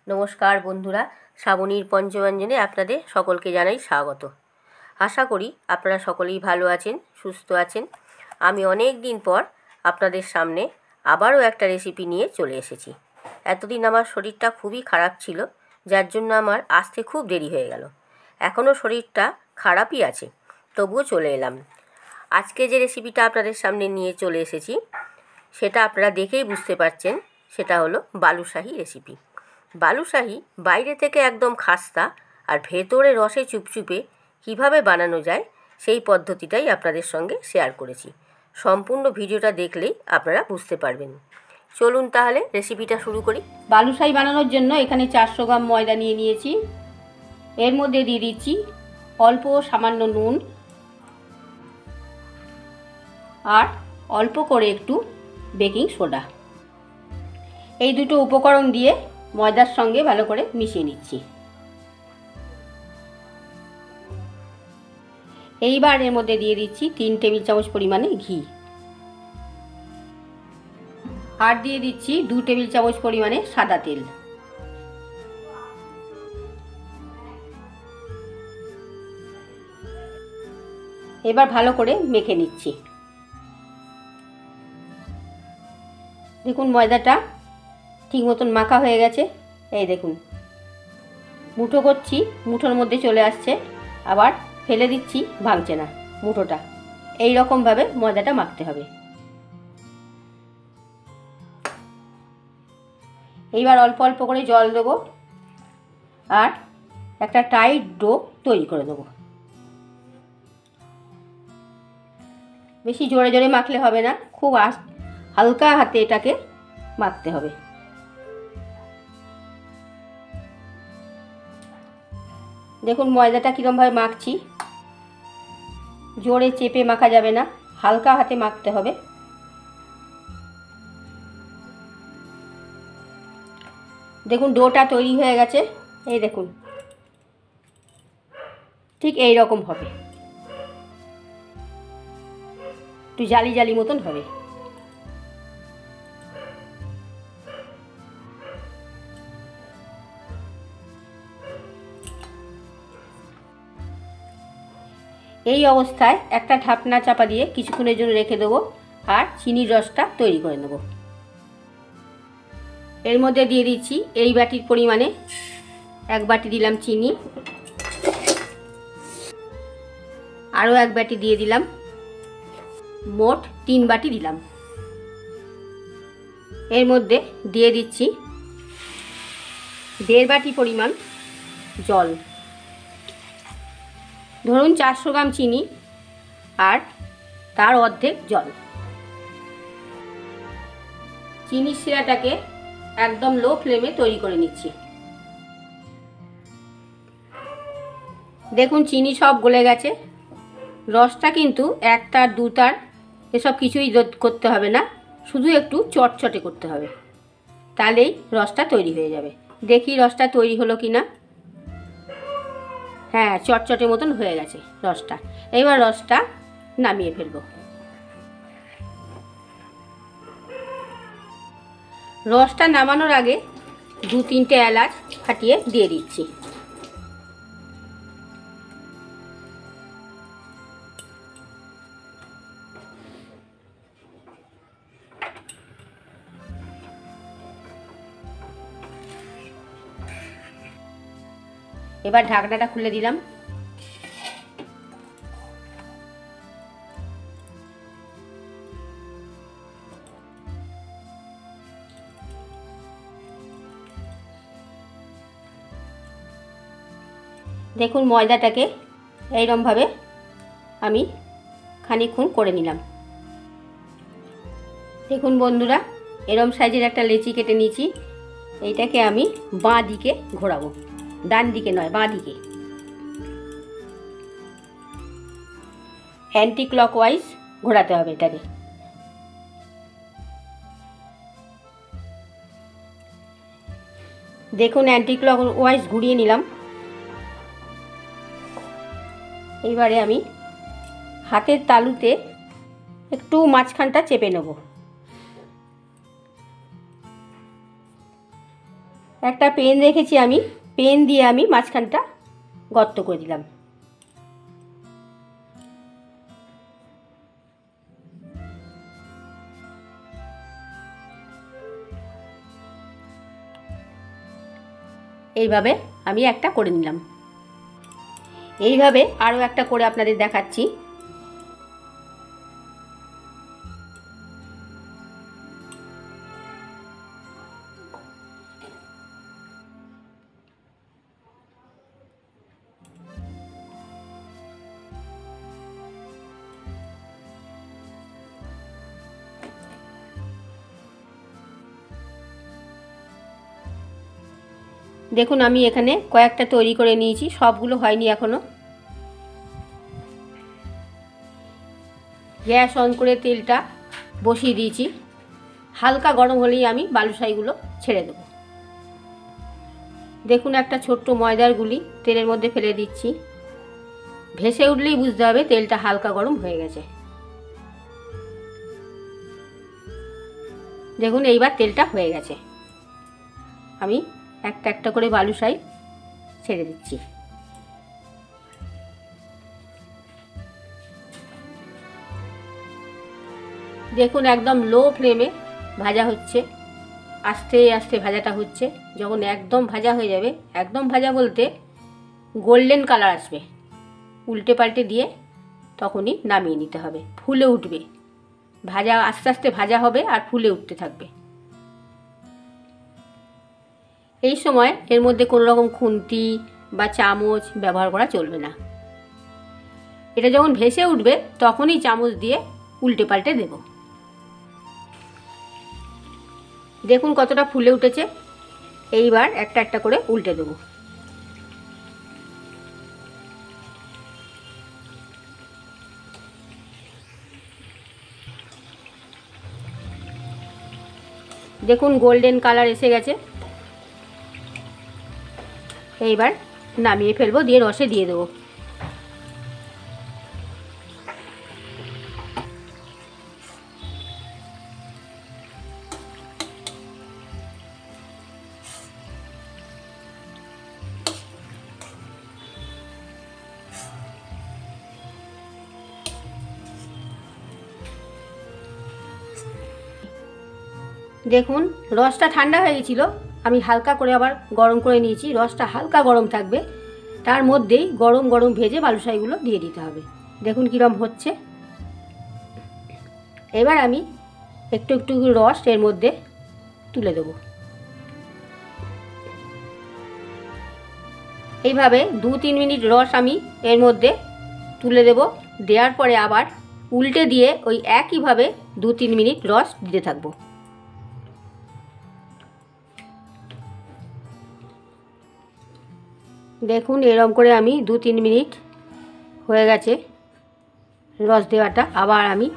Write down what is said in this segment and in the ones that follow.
নমস্কার বন্ধুরা, শ্রাবণীর পঞ্চব্যঞ্জনে আপনাদের সকলকে জানাই স্বাগত। আশা করি আপনারা সকলেই ভালো আছেন, সুস্থ আছেন। আমি অনেক দিন পর আপনাদের সামনে আবারও একটা রেসিপি নিয়ে চলে এসেছি। এতদিন আমার শরীরটা খুবই খারাপ ছিল, যার জন্য আমার আসতে খুব দেরি হয়ে গেল। এখনও শরীরটা খারাপই আছে, তবুও চলে এলাম। আজকে যে রেসিপিটা আপনাদের সামনে নিয়ে চলে এসেছি সেটা আপনারা দেখেই বুঝতে পারছেন, সেটা হলো বালুশাহী রেসিপি। বালুশাহী বাইরে থেকে একদম খাস্তা আর ভেতরে রসে চুপচুপে কিভাবে বানানো যায় সেই পদ্ধতিটাই আপনাদের সঙ্গে শেয়ার করেছি। সম্পূর্ণ ভিডিওটা দেখলেই আপনারা বুঝতে পারবেন। চলুন তাহলে রেসিপিটা শুরু করি। বালুশাহী বানানোর জন্য এখানে 400 গ্রাম ময়দা নিয়ে নিয়েছি। এর মধ্যে দিয়ে দিচ্ছি অল্প সামান্য নুন আর অল্প করে একটু বেকিং সোডা। এই দুটো উপকরণ দিয়ে ময়দার সঙ্গে ভালো করে মিশিয়ে নিচ্ছি। এইবার এর মধ্যে দিয়ে দিচ্ছি 3 টেবিল চামচ পরিমাণে ঘি আর দিয়ে দিচ্ছি 2 টেবিল চামচ পরিমাণে সাদা তেল। এবার ভালো করে মেখে নিচ্ছি। দেখুন ময়দাটা ঠিক মতন মাখা হয়ে গেছে। এই দেখুন, মুঠো করছি, মুঠোর মধ্যে চলে আসছে, আবার ফেলে দিচ্ছি, ভাঙছে না মুঠোটা। এই রকমভাবে ময়দাটা মাখতে হবে। এইবার অল্প অল্প করে জল দেবো আর একটা টাইট ডো তৈরি করে দেবো। বেশি জোরে জোরে মাখলে হবে না, খুব হালকা হাতে এটাকে মাখতে হবে। দেখুন ময়দাটা কীরকমভাবে মাখছি, জোরে চেপে মাখা যাবে না, হালকা হাতে মাখতে হবে। দেখুন ডোটা তৈরি হয়ে গেছে। এই দেখুন ঠিক এই রকম হবে, একটু জালি জালি মতন হবে। এই অবস্থায় একটা ঢাকনা চাপা দিয়ে কিছুক্ষণের জন্য রেখে দেবো আর চিনির রসটা তৈরি করে নেব। এর মধ্যে দিয়ে দিচ্ছি এই বাটির পরিমাণে 1 বাটি দিলাম চিনি, আরও 1 বাটি দিয়ে দিলাম, মোট 3 বাটি দিলাম। এর মধ্যে দিয়ে দিচ্ছি 1.5 বাটি পরিমাণ জল। ধরুন 400 গ্রাম চিনি আর তার অর্ধেক জল। চিনির শিরাটাকে একদম লো ফ্লেমে তৈরি করে নিচ্ছি। দেখুন চিনি সব গলে গেছে। রসটা কিন্তু 1 তার 2 তার এসব কিছুই করতে হবে না, শুধু একটু চটচটে করতে হবে, তাহলেই রসটা তৈরি হয়ে যাবে। দেখি রসটা তৈরি হলো কি না। হ্যাঁ, চটচটে মতন হয়ে গেছে রসটা। এবার রসটা নামিয়ে ফেলবো। রসটা নামানোর আগে 2-3টে এলাচ ফাটিয়ে দিয়ে দিচ্ছি। এবার ঢাকনাটা খুলে দিলাম। দেখুন ময়দাটাকে এইরকমভাবে আমি খানিকক্ষণ করে নিলাম। দেখুন বন্ধুরা, এরম সাইজের একটা লেচি কেটে নিয়েছি। এইটাকে আমি বাঁ দিকে ঘোরাবো, ডান দিকে নয়, বাঁ দিকে। অ্যান্টি ক্লকওয়াইজ ঘোরাতে হবে এটাকে। দেখুন অ্যান্টি ক্লকওয়াইজ ঘুরিয়ে নিলাম। এইবারে আমি হাতের তালুতে একটু মাঝখানটা চেপে নেব। একটা পেন রেখেছি, আমি পেন দিয়ে আমি মাঝখানটা গর্ত করে দিলাম। এইভাবে আমি একটা করে নিলাম। এইভাবে আরও একটা করে আপনাদের দেখাচ্ছি। দেখুন আমি এখানে কয়েকটা তৈরি করে নিয়েছি, সবগুলো হয়নি এখনো। গ্যাস অন করে তেলটা বসিয়ে দিয়েছি, হালকা গরম হলেই আমি বালুশাহিগুলো ছেড়ে দেব। দেখুন একটা ছোট্ট ময়দার গুলি তেলের মধ্যে ফেলে দিচ্ছি, ভেসে উঠলেই বুঝতে হবে তেলটা হালকা গরম হয়ে গেছে। দেখুন এইবার তেলটা হয়ে গেছে, আমি একটা একটা করে বালুশাহি ছেড়ে দিচ্ছি। দেখুন একদম লো ফ্লেমে ভাজা হচ্ছে, আস্তে আস্তে ভাজাটা হচ্ছে। যখন একদম ভাজা হয়ে যাবে, একদম ভাজা বলতে গোল্ডেন কালার আসবে, উল্টে পাল্টে দিয়ে তখনই নামিয়ে নিতে হবে। ফুলে উঠবে, ভাজা আস্তে আস্তে ভাজা হবে আর ফুলে উঠতে থাকবে। এই সময় এর মধ্যে কোনো রকম খুন্তি বা চামচ ব্যবহার করা চলবে না। এটা যখন ভেসে উঠবে তখনই চামচ দিয়ে উল্টে পাল্টে দেব। দেখুন কতটা ফুলে উঠেছে। এইবার একটা একটা করে উল্টে দেব। দেখুন গোল্ডেন কালার এসে গেছে। এইবার নামিয়ে ফেলবো, দিয়ে রসে দিয়ে দেবো। দেখুন রসটা ঠান্ডা হয়ে গেছিল, আমি হালকা করে আবার গরম করে নিয়েছি। রসটা হালকা গরম থাকবে, তার মধ্যেই গরম গরম ভেজে বালুশাহিগুলো দিয়ে দিতে হবে। দেখুন কীরকম হচ্ছে। এবার আমি একটু একটু রস এর মধ্যে তুলে দেব। এইভাবে 2-3 মিনিট রস আমি এর মধ্যে তুলে দেব। দেওয়ার পরে আবার উল্টে দিয়ে ওই একইভাবে 2-3 মিনিট রস দিতে থাকবো। দেখুন এরকম করে আমি 2-3 মিনিট হয়ে গেছে রস দেওয়াটা। আবার আমি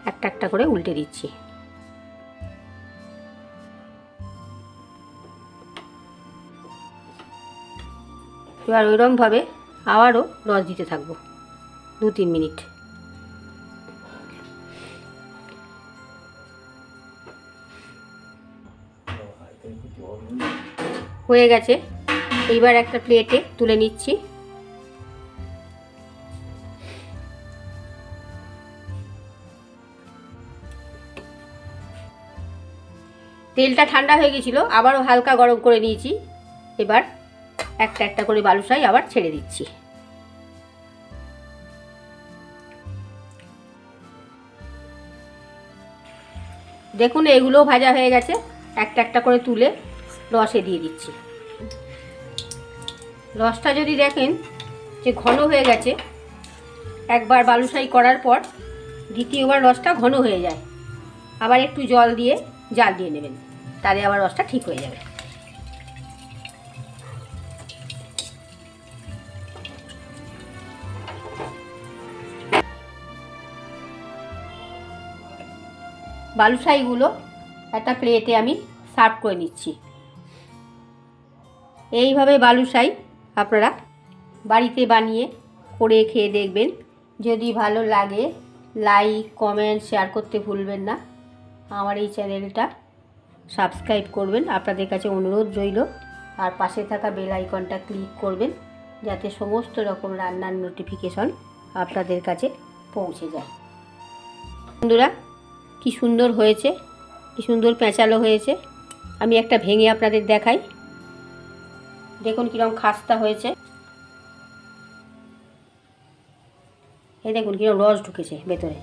একটা একটা করে উল্টে দিচ্ছি। এবার ওইরকমভাবে আবারও রস দিতে থাকবো 2-3 মিনিট। হয়ে গেছে, এইবার একটা প্লেটে তুলে নিচ্ছি। তেলটা ঠান্ডা হয়ে গেছিল, আবারও হালকা গরম করে নিয়েছি। এবার একটা একটা করে বালুশাহি আবার ছেড়ে দিচ্ছি। দেখুন এগুলোও ভাজা হয়ে গেছে, একটা একটা করে তুলে রসে দিয়ে দিচ্ছি। রসটা যদি দেখেন যে ঘন হয়ে গেছে, একবার বালুশাহি করার পর দ্বিতীয়বার রসটা ঘন হয়ে যায়, আবার একটু জল দিয়ে জাল দিয়ে নেবেন, তাহলে আবার রসটা ঠিক হয়ে যাবে। বালুশাহিগুলো একটা প্লেটে আমি সার্ভ করে নিচ্ছি। এইভাবে বালুশাহি আপনারা বাড়িতে বানিয়ে করে খেয়ে দেখবেন। যদি ভালো লাগে লাইক কমেন্ট শেয়ার করতে ভুলবেন না। আমার এই চ্যানেলটা সাবস্ক্রাইব করবেন, আপনাদের কাছে অনুরোধ রইল। আর পাশে থাকা বেল আইকনটা ক্লিক করবেন যাতে সমস্ত রকম রান্নার নোটিফিকেশন আপনাদের কাছে পৌঁছে যায়। বন্ধুরা, কি সুন্দর হয়েছে, কি সুন্দর পেঁচালো হয়েছে। আমি একটা ভেঙে আপনাদের দেখাই। দেখুন কীরকম খাস্তা হয়েছে, এই দেখুন কীরকম রস ঢুকেছে ভেতরে।